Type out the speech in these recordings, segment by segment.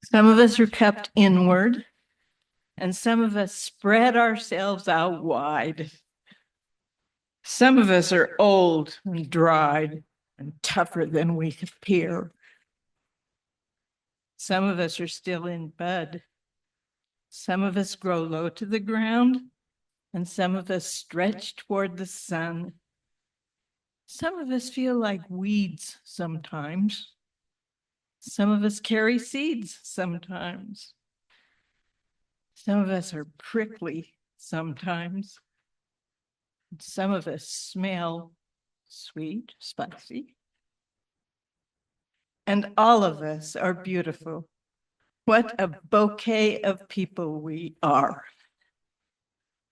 Some of us are cupped inward, and some of us spread ourselves out wide. Some of us are old and dried and tougher than we appear. Some of us are still in bud. Some of us grow low to the ground, and some of us stretch toward the sun. Some of us feel like weeds sometimes. Some of us carry seeds sometimes. Some of us are prickly sometimes. Some of us smell sweet, spicy. And all of us are beautiful. What a bouquet of people we are.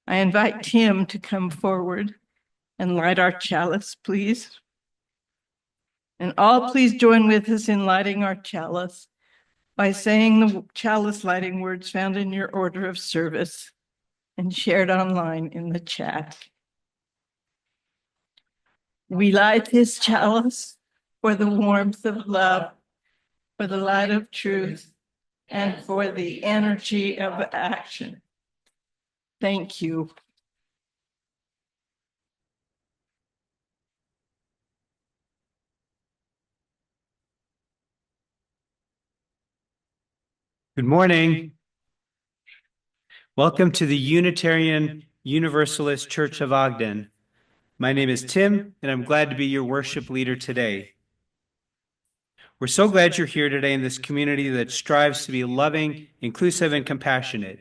I invite Tim to come forward and light our chalice, please. And all please join with us in lighting our chalice by saying the chalice lighting words found in your order of service and shared online in the chat. We light this chalice for the warmth of love, for the light of truth, and for the energy of action. Thank you. Good morning. Welcome to the Unitarian Universalist Church of Ogden. My name is Tim, and I'm glad to be your worship leader today. We're so glad you're here today in this community that strives to be loving, inclusive, and compassionate.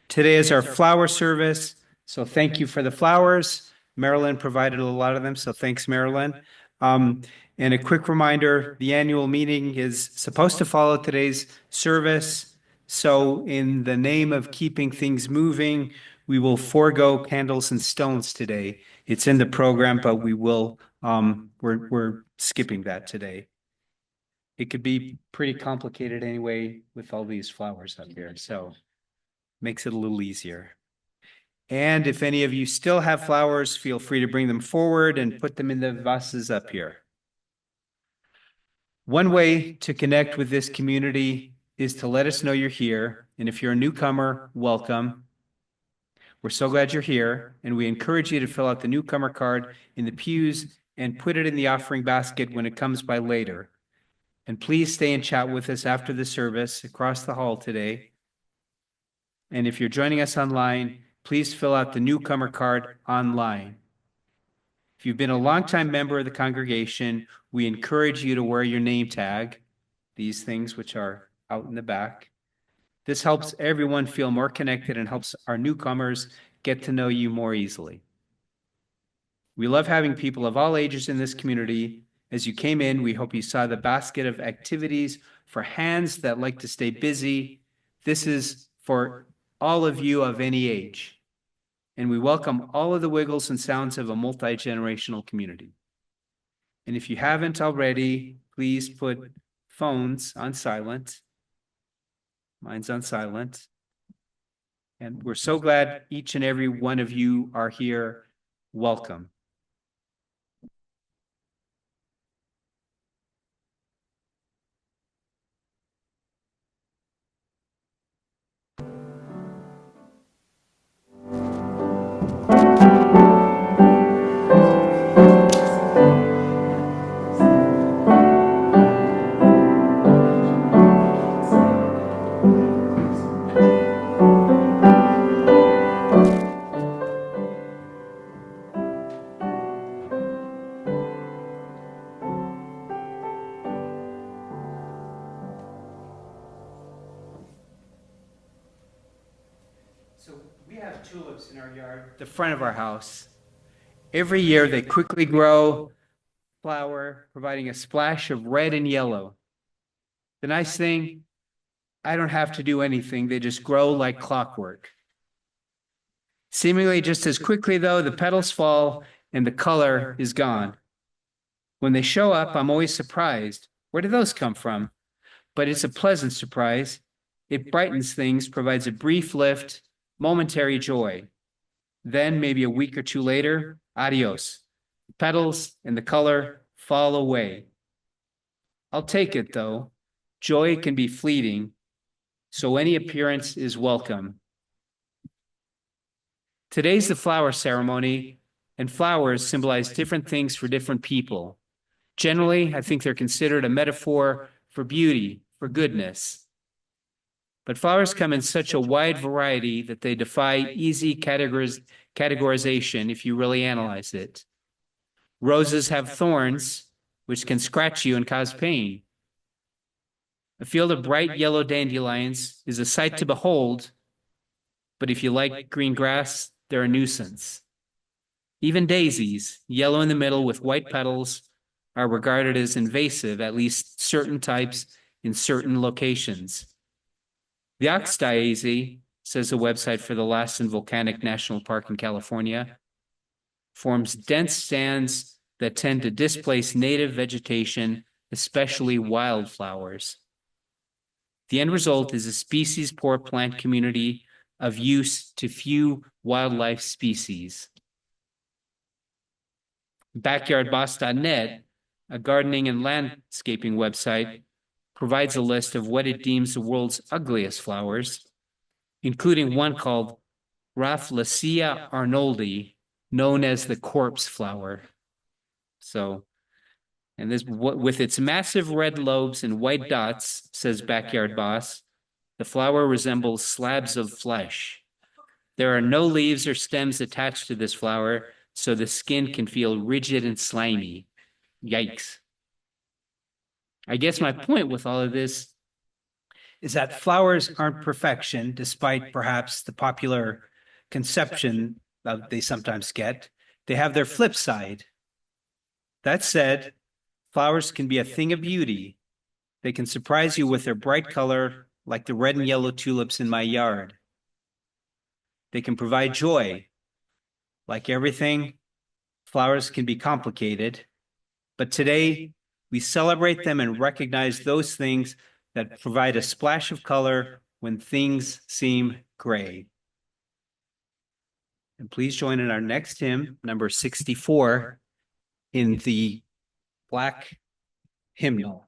Today is our flower service, so thank you for the flowers. Marilyn provided a lot of them, so thanks, Marilyn. And a quick reminder, the annual meeting is supposed to follow today's service. So in the name of keeping things moving, we will forego candles and stones today. It's in the program, but we will, we're skipping that today. It could be pretty complicated anyway with all these flowers up here, so makes it a little easier. And if any of you still have flowers, feel free to bring them forward and put them in the vases up here. One way to connect with this community is to let us know you're here. And if you're a newcomer, welcome. We're so glad you're here, and we encourage you to fill out the newcomer card in the pews and put it in the offering basket when it comes by later. And please stay and chat with us after the service across the hall today. And if you're joining us online, please fill out the newcomer card online. If you've been a longtime member of the congregation, we encourage you to wear your name tag, these things which are out in the back. This helps everyone feel more connected and helps our newcomers get to know you more easily. We love having people of all ages in this community. As you came in, we hope you saw the basket of activities for hands that like to stay busy. This is for all of you of any age. And we welcome all of the wiggles and sounds of a multi-generational community. And if you haven't already, please put phones on silent. Mine's on silent. And we're so glad each and every one of you are here. Welcome. Tulips in our yard, the front of our house. Every year they quickly grow, flower, providing a splash of red and yellow. The nice thing, I don't have to do anything. They just grow like clockwork. Seemingly just as quickly, though, the petals fall and the color is gone. When they show up, I'm always surprised. Where did those come from? But it's a pleasant surprise. It brightens things, provides a brief lift, momentary joy. Then, maybe a week or two later, adios. The petals and the color fall away. I'll take it, though. Joy can be fleeting, so any appearance is welcome. Today's the flower ceremony, and flowers symbolize different things for different people. Generally, I think they're considered a metaphor for beauty, for goodness. But flowers come in such a wide variety that they defy easy categorization if you really analyze it. Roses have thorns, which can scratch you and cause pain. A field of bright yellow dandelions is a sight to behold, but if you like green grass, they're a nuisance. Even daisies, yellow in the middle with white petals, are regarded as invasive, at least certain types in certain locations. The ox daisy, says the website for the Lassen Volcanic National Park in California, forms dense stands that tend to displace native vegetation, especially wildflowers. The end result is a species-poor plant community of use to few wildlife species. Backyardboss.net, a gardening and landscaping website, provides a list of what it deems the world's ugliest flowers, including one called Rafflesia arnoldi, known as the corpse flower. So, and this, with its massive red lobes and white dots, says Backyard Boss, the flower resembles slabs of flesh. There are no leaves or stems attached to this flower, so the skin can feel rigid and slimy. Yikes. I guess my point with all of this is that flowers aren't perfection, despite perhaps the popular conception that they sometimes get. They have their flip side. That said, flowers can be a thing of beauty. They can surprise you with their bright color, like the red and yellow tulips in my yard. They can provide joy. Like everything, flowers can be complicated, but today we celebrate them and recognize those things that provide a splash of color when things seem gray. And please join in our next hymn, number 64, in the Black Hymnal.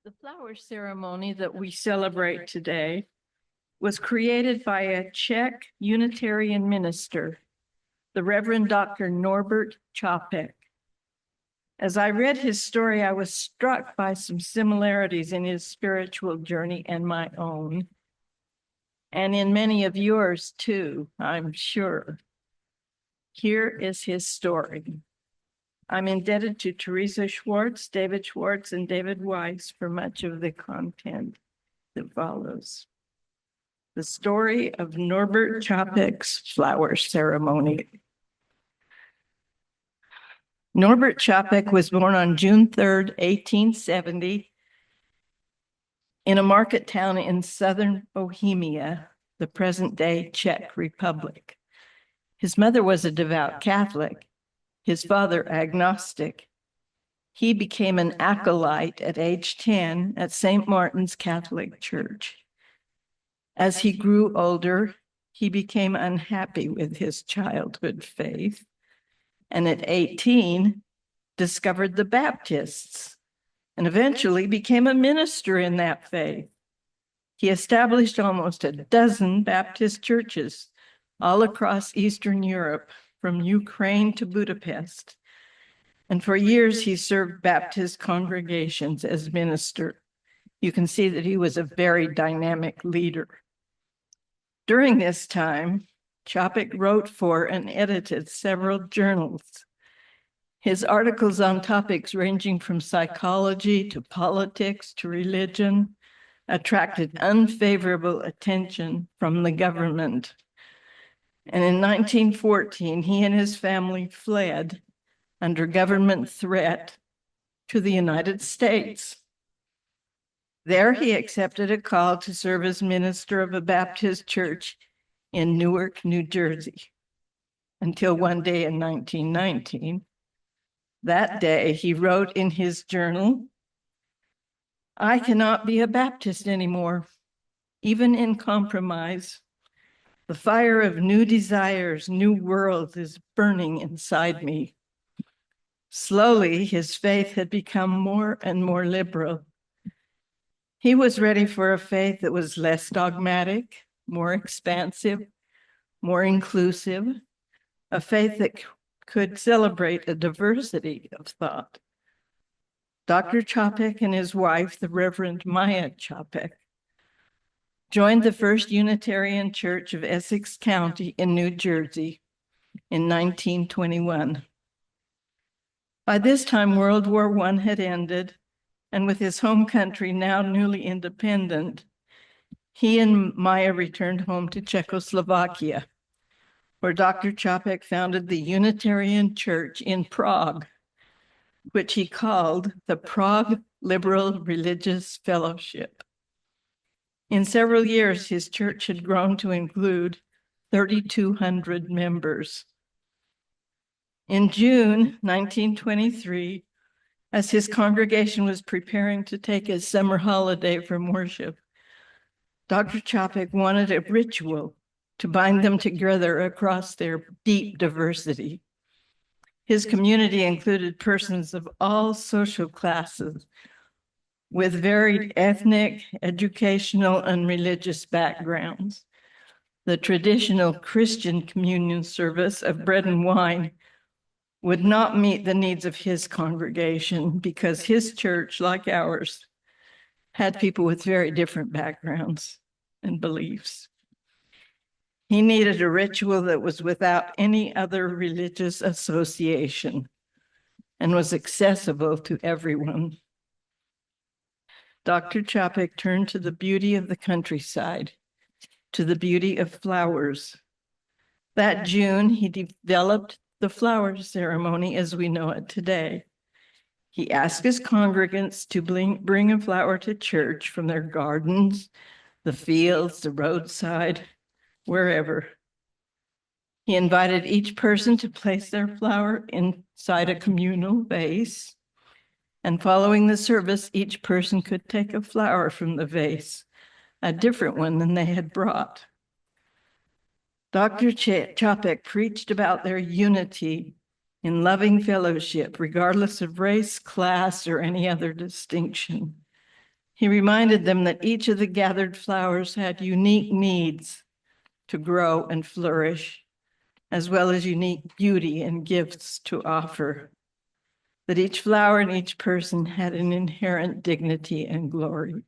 The flower ceremony that we celebrate today was created by a Czech Unitarian minister, the Reverend Dr. Norbert Čapek. As I read his story, I was struck by some similarities in his spiritual journey and my own, and in many of yours too, I'm sure. Here is his story. I'm indebted to Teresa Schwartz, David Schwartz, and David Weiss for much of the content that follows. The story of Norbert Čapek's flower ceremony. Norbert Čapek was born on June 3rd, 1870, in a market town in southern Bohemia, the present-day Czech Republic. His mother was a devout Catholic, his father agnostic. He became an acolyte at age 10 at St. Martin's Catholic Church. As he grew older, he became unhappy with his childhood faith, and at 18, discovered the Baptists, and eventually became a minister in that faith. He established almost a dozen Baptist churches all across Eastern Europe, from Ukraine to Budapest. And for years, he served Baptist congregations as minister. You can see that he was a very dynamic leader. During this time, Čapek wrote for and edited several journals. His articles on topics ranging from psychology to politics to religion attracted unfavorable attention from the government. And in 1914, he and his family fled under government threat to the United States. There he accepted a call to serve as minister of a Baptist church in Newark, New Jersey, until one day in 1919. That day, he wrote in his journal, "I cannot be a Baptist anymore, even in compromise. The fire of new desires, new worlds is burning inside me." Slowly, his faith had become more and more liberal. He was ready for a faith that was less dogmatic, more expansive, more inclusive, a faith that could celebrate a diversity of thought. Dr. Čapek and his wife, the Reverend Maya Čapek, joined the First Unitarian Church of Essex County in New Jersey in 1921. By this time, World War I had ended, and with his home country now newly independent, he and Maya returned home to Czechoslovakia, where Dr. Čapek founded the Unitarian Church in Prague, which he called the Prague Liberal Religious Fellowship. In several years, his church had grown to include 3,200 members. In June 1923, as his congregation was preparing to take a summer holiday from worship, Dr. Čapek wanted a ritual to bind them together across their deep diversity. His community included persons of all social classes with varied ethnic, educational, and religious backgrounds. The traditional Christian communion service of bread and wine would not meet the needs of his congregation because his church, like ours, had people with very different backgrounds and beliefs. He needed a ritual that was without any other religious association and was accessible to everyone. Dr. Čapek turned to the beauty of the countryside, to the beauty of flowers. That June, he developed the flower ceremony as we know it today. He asked his congregants to bring a flower to church from their gardens, the fields, the roadside, wherever. He invited each person to place their flower inside a communal vase, and following the service, each person could take a flower from the vase, a different one than they had brought. Dr. Čapek preached about their unity in loving fellowship, regardless of race, class, or any other distinction. He reminded them that each of the gathered flowers had unique needs to grow and flourish, as well as unique beauty and gifts to offer. That each flower and each person had an inherent dignity and glory.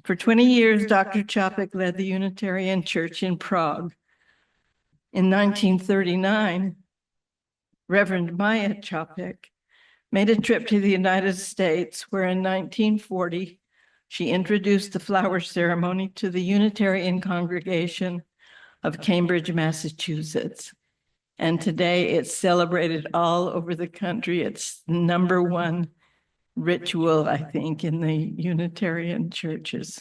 For 20 years, Dr. Čapek led the Unitarian Church in Prague. In 1939, Reverend Maya Čapek made a trip to the United States, where in 1940, she introduced the flower ceremony to the Unitarian congregation of Cambridge, Massachusetts. And today it's celebrated all over the country. It's number one ritual, I think, in the Unitarian churches.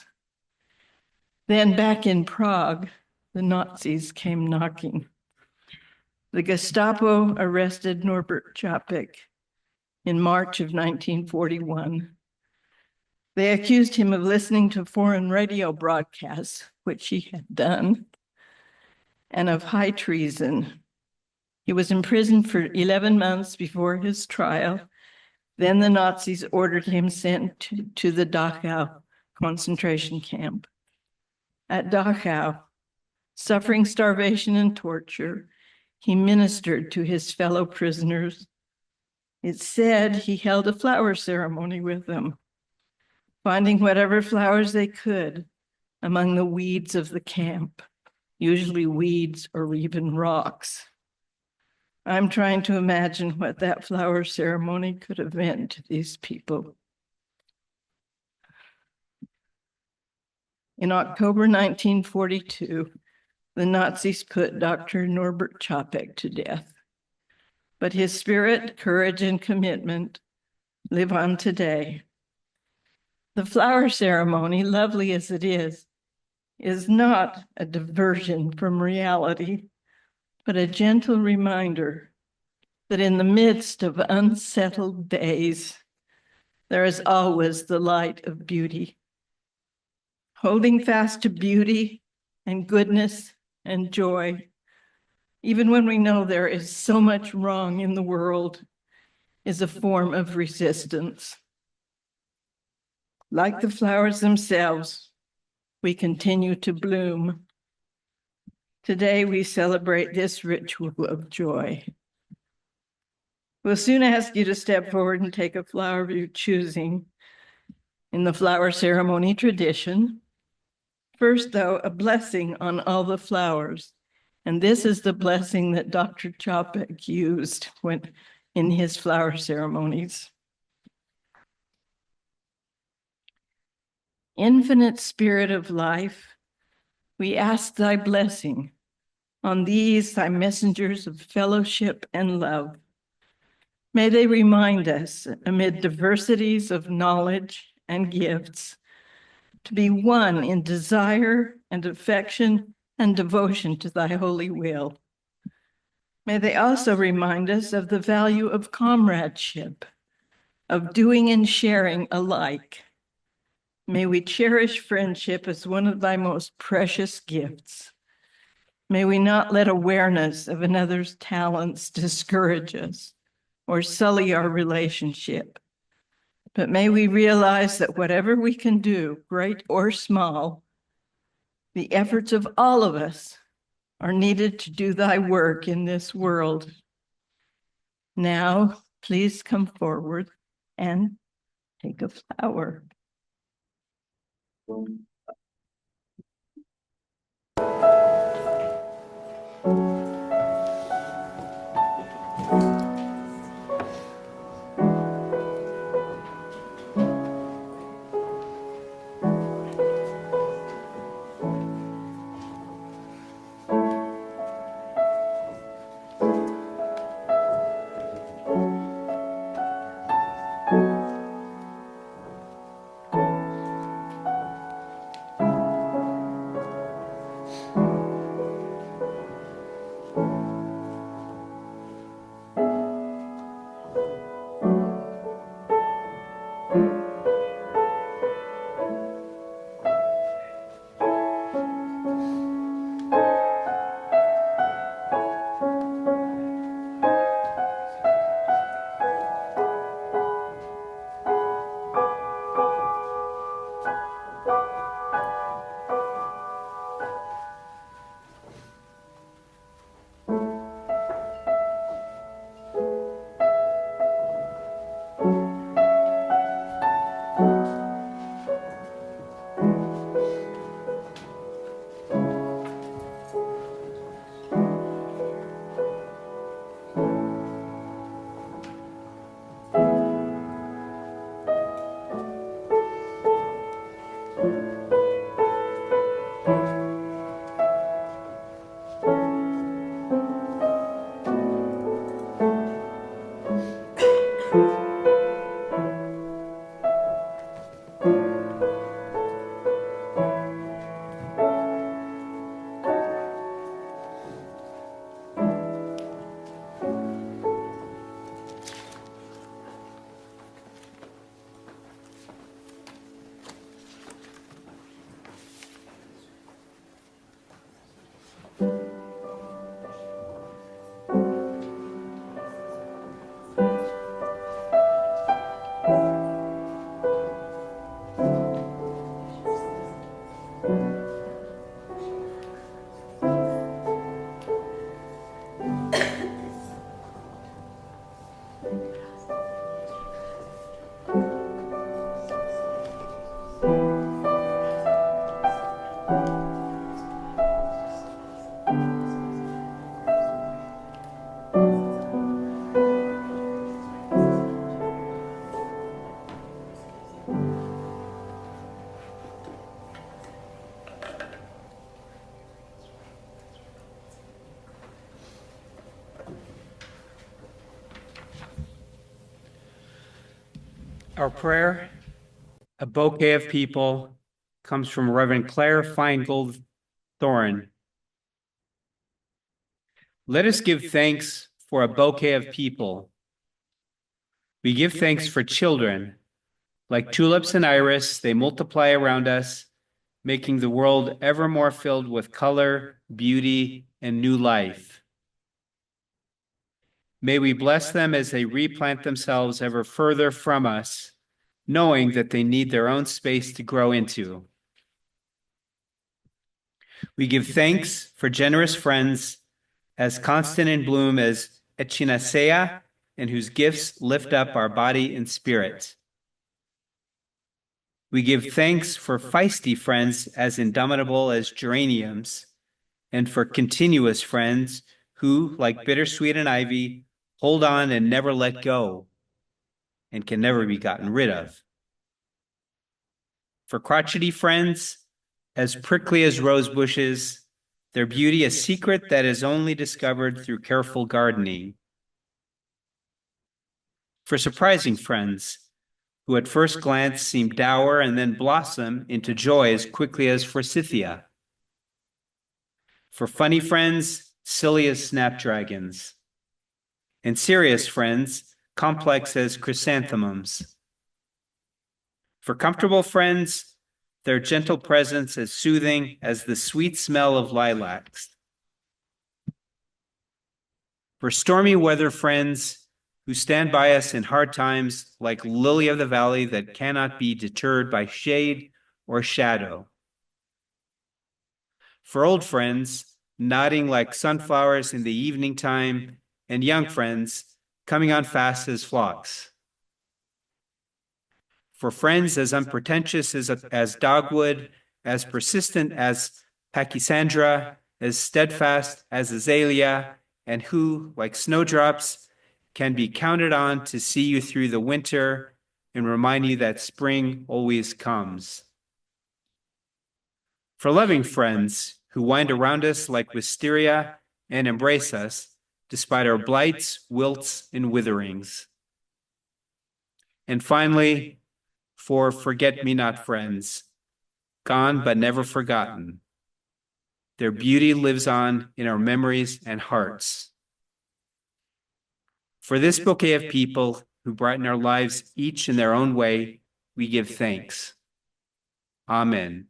Then back in Prague, the Nazis came knocking. The Gestapo arrested Norbert Čapek in March of 1941. They accused him of listening to foreign radio broadcasts, which he had done, and of high treason. He was imprisoned for 11 months before his trial. Then the Nazis ordered him sent to the Dachau concentration camp. At Dachau, suffering starvation and torture, he ministered to his fellow prisoners. It's said he held a flower ceremony with them, finding whatever flowers they could among the weeds of the camp, usually weeds or even rocks. I'm trying to imagine what that flower ceremony could have meant to these people. In October 1942, the Nazis put Dr. Norbert Čapek to death. But his spirit, courage, and commitment live on today. The flower ceremony, lovely as it is not a diversion from reality, but a gentle reminder that in the midst of unsettled days, there is always the light of beauty. Holding fast to beauty and goodness and joy, even when we know there is so much wrong in the world, is a form of resistance. Like the flowers themselves, we continue to bloom. Today, we celebrate this ritual of joy. We'll soon ask you to step forward and take a flower of your choosing in the flower ceremony tradition. First, though, a blessing on all the flowers. And this is the blessing that Dr. Čapek used in his flower ceremonies. Infinite Spirit of life, we ask thy blessing on these, thy messengers of fellowship and love. May they remind us, amid diversities of knowledge and gifts, to be one in desire and affection and devotion to thy holy will. May they also remind us of the value of comradeship, of doing and sharing alike. May we cherish friendship as one of thy most precious gifts. May we not let awareness of another's talents discourage us or sully our relationship. But may we realize that whatever we can do, great or small, the efforts of all of us are needed to do thy work in this world. Now, please come forward and take a flower. Our prayer, a bouquet of people, comes from Reverend Claire Feingold Thorin. Let us give thanks for a bouquet of people. We give thanks for children. Like tulips and iris, they multiply around us, making the world ever more filled with color, beauty, and new life. May we bless them as they replant themselves ever further from us, knowing that they need their own space to grow into. We give thanks for generous friends as constant in bloom as Echinacea, and whose gifts lift up our body and spirit. We give thanks for feisty friends as indomitable as geraniums, and for continuous friends who, like bittersweet and ivy, hold on and never let go, and can never be gotten rid of. For crotchety friends, as prickly as rose bushes, their beauty a secret that is only discovered through careful gardening. For surprising friends, who at first glance seem dour and then blossom into joy as quickly as forsythia. For funny friends, silly as snapdragons. And serious friends, complex as chrysanthemums. For comfortable friends, their gentle presence as soothing as the sweet smell of lilacs. For stormy weather friends, who stand by us in hard times like lily of the valley that cannot be deterred by shade or shadow. For old friends, nodding like sunflowers in the evening time, and young friends, coming on fast as flocks. For friends as unpretentious as dogwood, as persistent as pachysandra, as steadfast as azalea, and who, like snowdrops, can be counted on to see you through the winter and remind you that spring always comes. For loving friends who wind around us like wisteria and embrace us despite our blights, wilts, and witherings. And finally, for forget-me-not friends, gone but never forgotten. Their beauty lives on in our memories and hearts. For this bouquet of people who brighten our lives each in their own way, we give thanks. Amen.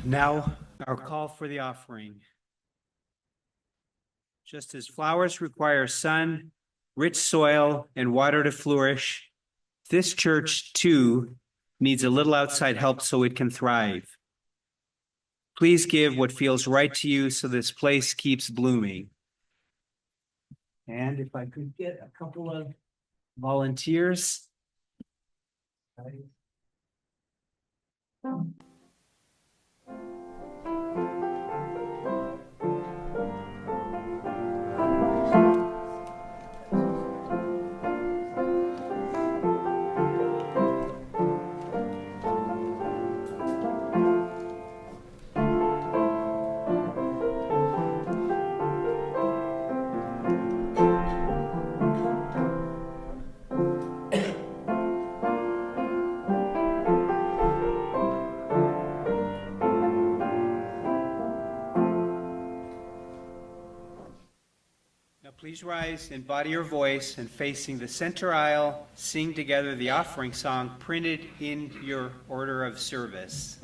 Now, our call for the offering. Just as flowers require sun, rich soil, and water to flourish, this church, too, needs a little outside help so it can thrive. Please give what feels right to you so this place keeps blooming. And if I could get a couple of volunteers. Please rise, embody your voice, and facing the center aisle, sing together the offering song printed in your order of service.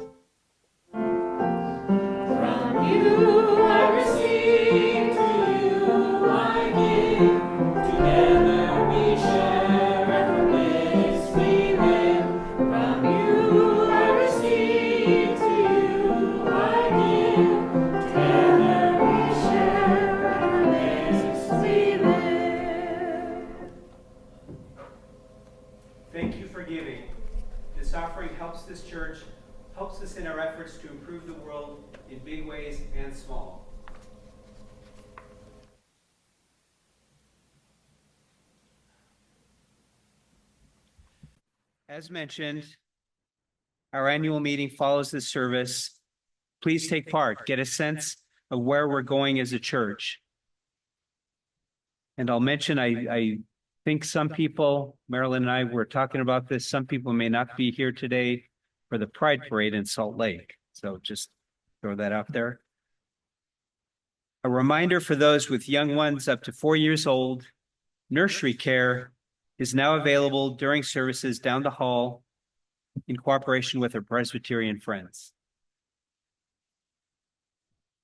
Thank you for giving. This offering helps this church, helps us in our efforts to improve the world in big ways and small. As mentioned, our annual meeting follows this service. Please take part, get a sense of where we're going as a church. And I'll mention, I think some people, Marilyn and I were talking about this, some people may not be here today for the Pride Parade in Salt Lake. So just throw that out there. A reminder for those with young ones up to 4 years old, nursery care is now available during services down the hall in cooperation with our Presbyterian friends.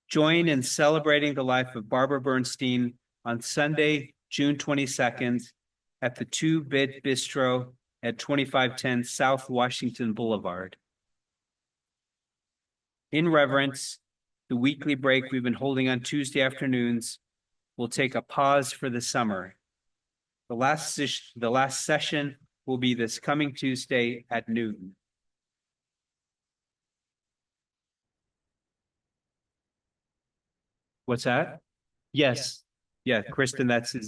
Join in celebrating the life of Barbara Bernstein on Sunday, June 22nd at the 2-Bit Bistro at 2510 South Washington Boulevard. In reverence, the weekly break we've been holding on Tuesday afternoons will take a pause for the summer. The last session will be this coming Tuesday at noon. What's that? Yes. Yeah, Kristen, that's the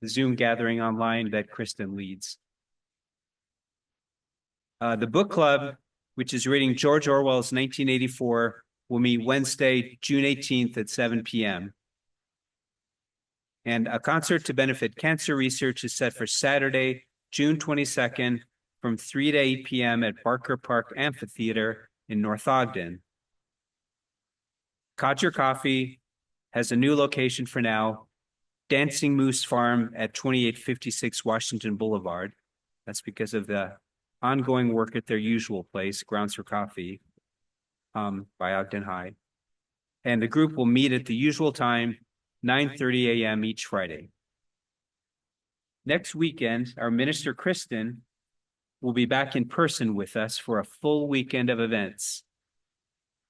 Zoom gathering online that Kristen leads. The book club, which is reading George Orwell's 1984, will meet Wednesday, June 18th at 7 p.m. And a concert to benefit cancer research is set for Saturday, June 22nd from 3 to 8 p.m. at Barker Park Amphitheater in North Ogden. Codger Coffee has a new location for now, Dancing Moose Farm at 2856 Washington Boulevard. That's because of the ongoing work at their usual place, Grounds for Coffee, by Ogden High. And the group will meet at the usual time, 9:30 a.m. each Friday. Next weekend, our minister, Kristen, will be back in person with us for a full weekend of events.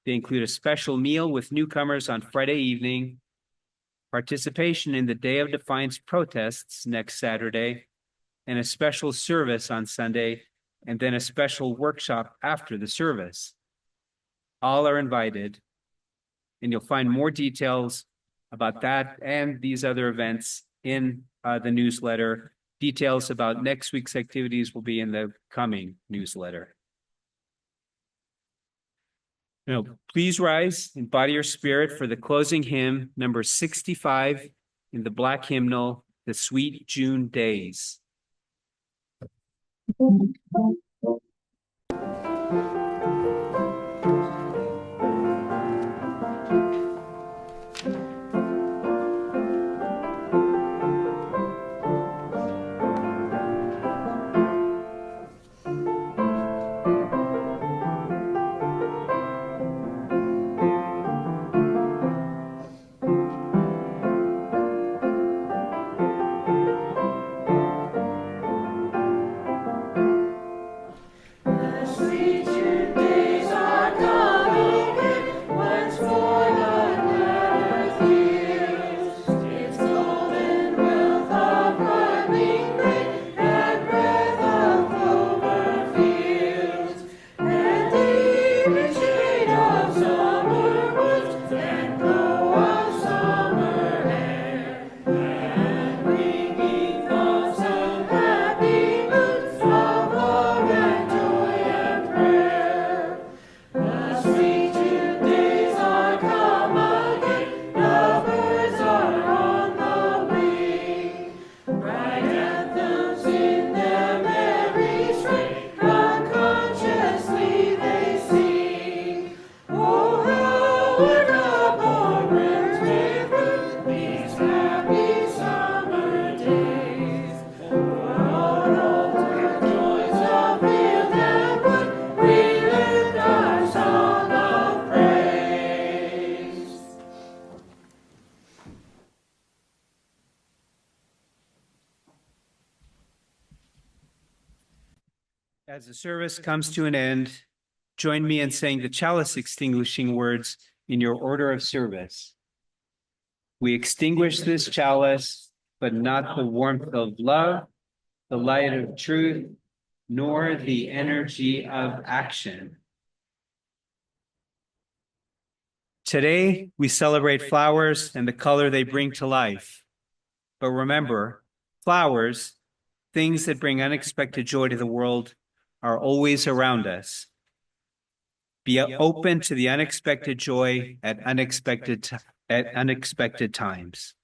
They include a special meal with newcomers on Friday evening, participation in the Day of Defiance protests next Saturday, and a special service on Sunday, and then a special workshop after the service. All are invited, and you'll find more details about that and these other events in the newsletter. Details about next week's activities will be in the coming newsletter. Now, please rise in body or spirit for the closing hymn, number 65 in the Black hymnal, The Sweet June Days. Sweet As the service comes to an end, join me in saying the chalice extinguishing words in your order of service. We extinguish this chalice, but not the warmth of love, the light of truth, nor the energy of action. Today, we celebrate flowers and the color they bring to life. But remember, flowers, things that bring unexpected joy to the world, are always around us. Be open to the unexpected joy at unexpected times.